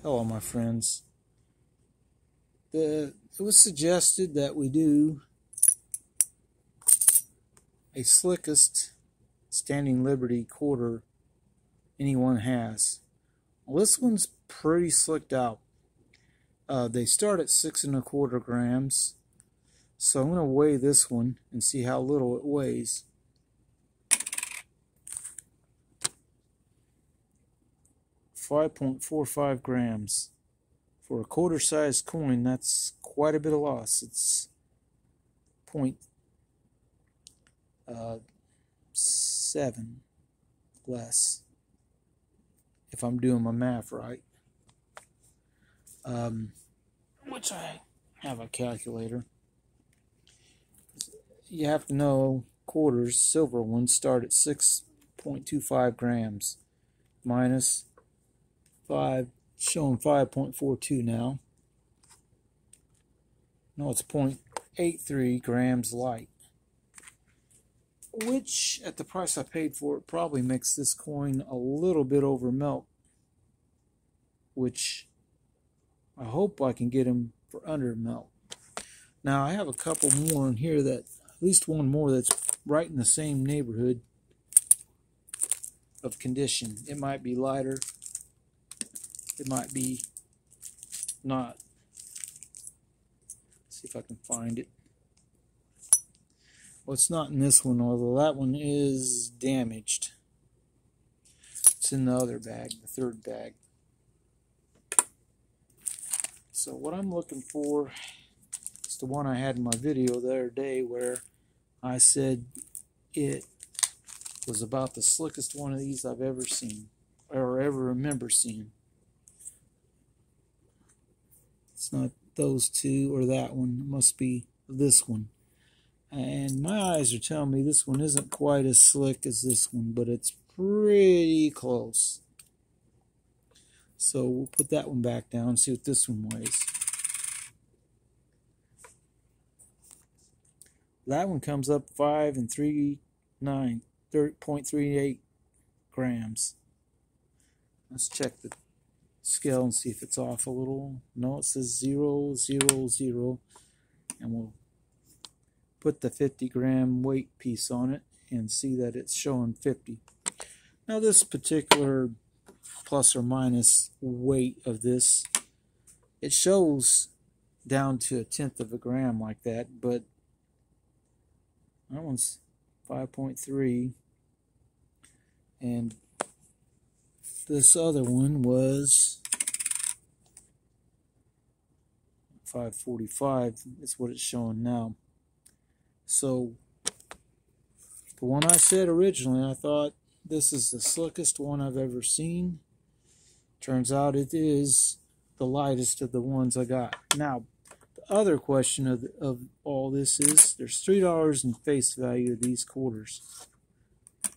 Hello, my friends. It was suggested that we do a Slickest Standing Liberty Quarter anyone has. Well, this one's pretty slicked out. They start at 6 1/4 grams. So I'm going to weigh this one and see how little it weighs. .45 grams. For a quarter-sized coin, that's quite a bit of loss. It's 0.7 less, if I'm doing my math right. Which I have a calculator. You have to know quarters, silver ones, start at 6.25 grams minus 5, showing 5.42 now. No, it's 0.83 grams light, which at the price I paid for it probably makes this coin a little bit over melt, which I hope I can get him for under melt. Now I have a couple more in here, that at least one more that's right in the same neighborhood of condition. It might be lighter, it might be not. Let's see if I can find it. Well, it's not in this one, although that one is damaged. It's in the other bag, the third bag. So what I'm looking for is the one I had in my video the other day, where I said it was about the slickest one of these I've ever seen, or ever remember seeing. It's not those two or that one. It must be this one. And my eyes are telling me this one isn't quite as slick as this one, but it's pretty close. So we'll put that one back down and see what this one weighs. That one comes up 5 3/9, 0.38 grams. Let's check the scale and see if it's off a little. No, it says 0, 0, 0. And we'll put the 50-gram weight piece on it and see that it's showing 50. Now this particular plus or minus weight of this, it shows down to 1/10 of a gram like that, but that one's 5.3, and this other one was 545. Is what it's showing now. So the one I said originally, I thought this is the slickest one I've ever seen. Turns out it is the lightest of the ones I got. Now, the other question of all this is, there's $3 in face value of these quarters.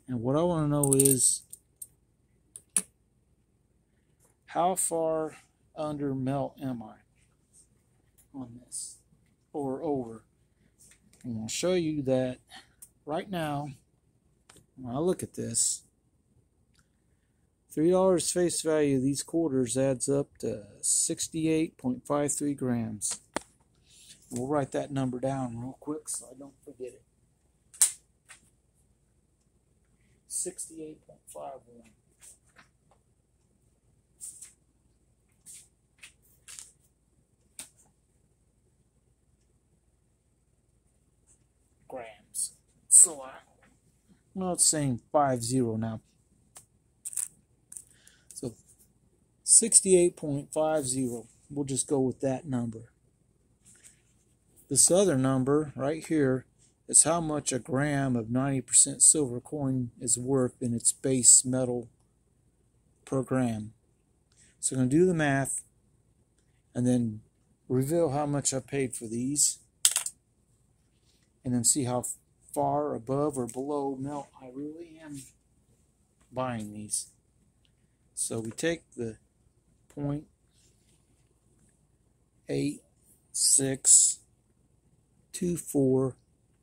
And what I want to know is, how far under melt am I on this, or over? And I'll show you that right now. When I look at this, $3 face value of these quarters adds up to 68.53 grams. We'll write that number down real quick so I don't forget it. 68.51. Grams. So well, it's saying 50 now. So 68.50. We'll just go with that number. This other number right here is how much a gram of 90% silver coin is worth in its base metal per gram. So I'm going to do the math and then reveal how much I paid for these, and then see how far above or below melt I really am buying these. So we take the 0.8624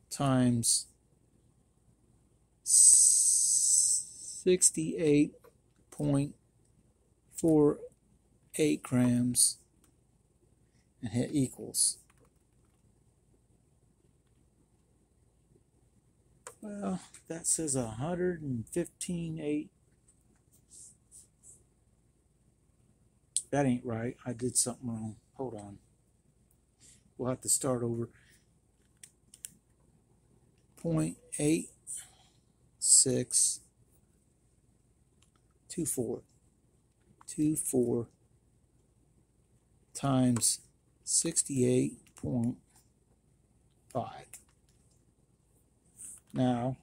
times 68.48 8 grams and hit equals. Well, that says 115.8. That ain't right. I did something wrong. Hold on. We'll have to start over. 0.8624. 24 times 68.5. Now,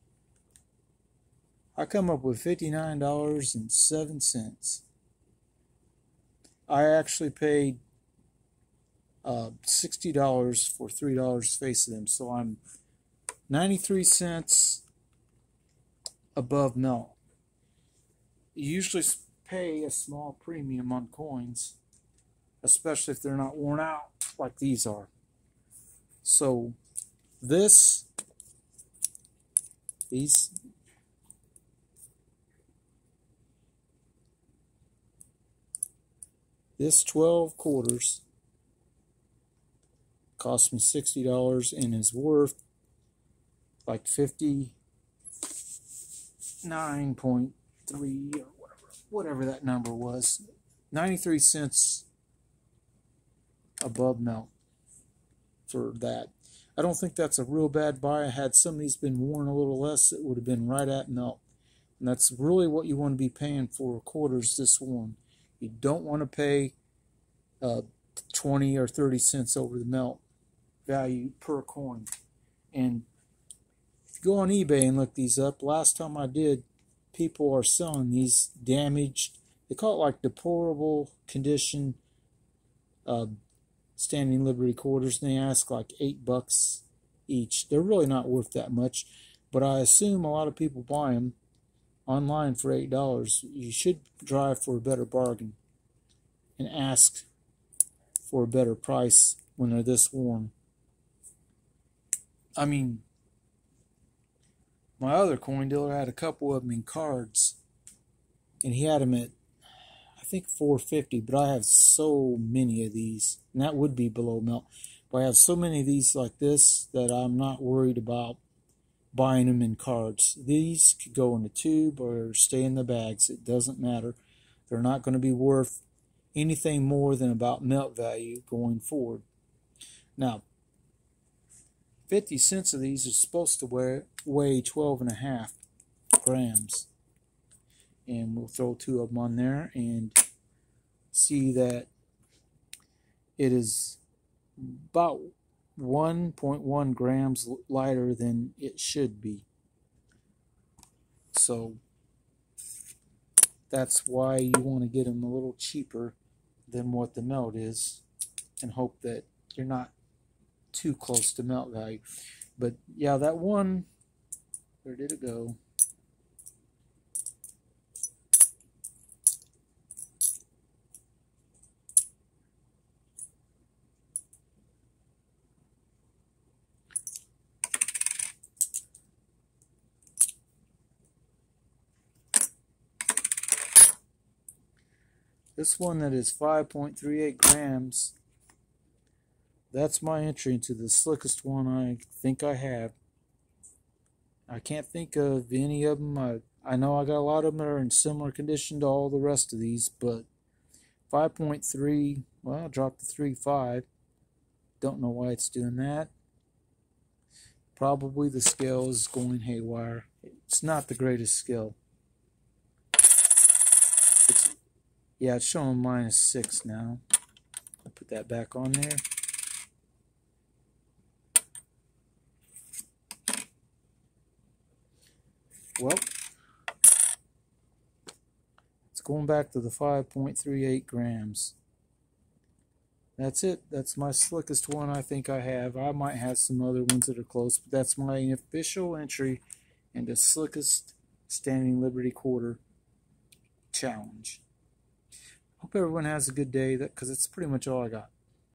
I come up with $59.07. I actually paid $60 for $3 face of them, so I'm 93 cents above melt. You usually pay a small premium on coins, especially if they're not worn out like these are. So this 12 quarters cost me $60 and is worth like 59.3 or whatever that number was. 93 cents above melt for that. I don't think that's a real bad buy. Had some of these been worn a little less, it would have been right at melt. And that's really what you want to be paying for quarters this worn. You don't want to pay 20 or 30 cents over the melt value per coin. And if you go on eBay and look these up, last time I did, people are selling these damaged, they call it like deplorable condition Standing Liberty quarters, and they ask like $8 each. They're really not worth that much, but I assume a lot of people buy them online for $8. You should drive for a better bargain and ask for a better price when they're this worn. I mean, my other coin dealer had a couple of them in cards, and he had them at, I think, $4.50, but I have so many of these, and that would be below melt. But I have so many of these like this that I'm not worried about buying them in cards. These could go in a tube or stay in the bags. It doesn't matter. They're not going to be worth anything more than about melt value going forward. Now, 50 cents of these are supposed to weigh 12.5 grams. And we'll throw 2 of them on there and see that it is about 1.1 grams lighter than it should be. So that's why you want to get them a little cheaper than what the melt is, and hope that you're not too close to melt value. But yeah, that one, where did it go? This one that is 5.38 grams, that's my entry into the slickest one I think I have. I can't think of any of them. I know I got a lot of them that are in similar condition to all the rest of these, but 5.3, well, I dropped to 3.5. Don't know why it's doing that. Probably the scale is going haywire. It's not the greatest scale. Yeah, it's showing -6 now. I'll put that back on there. Well, it's going back to the 5.38 grams. That's it. That's my slickest one I think I have. I might have some other ones that are close, but that's my official entry into Slickest Standing Liberty Quarter Challenge. Hope everyone has a good day, because that's pretty much all I got.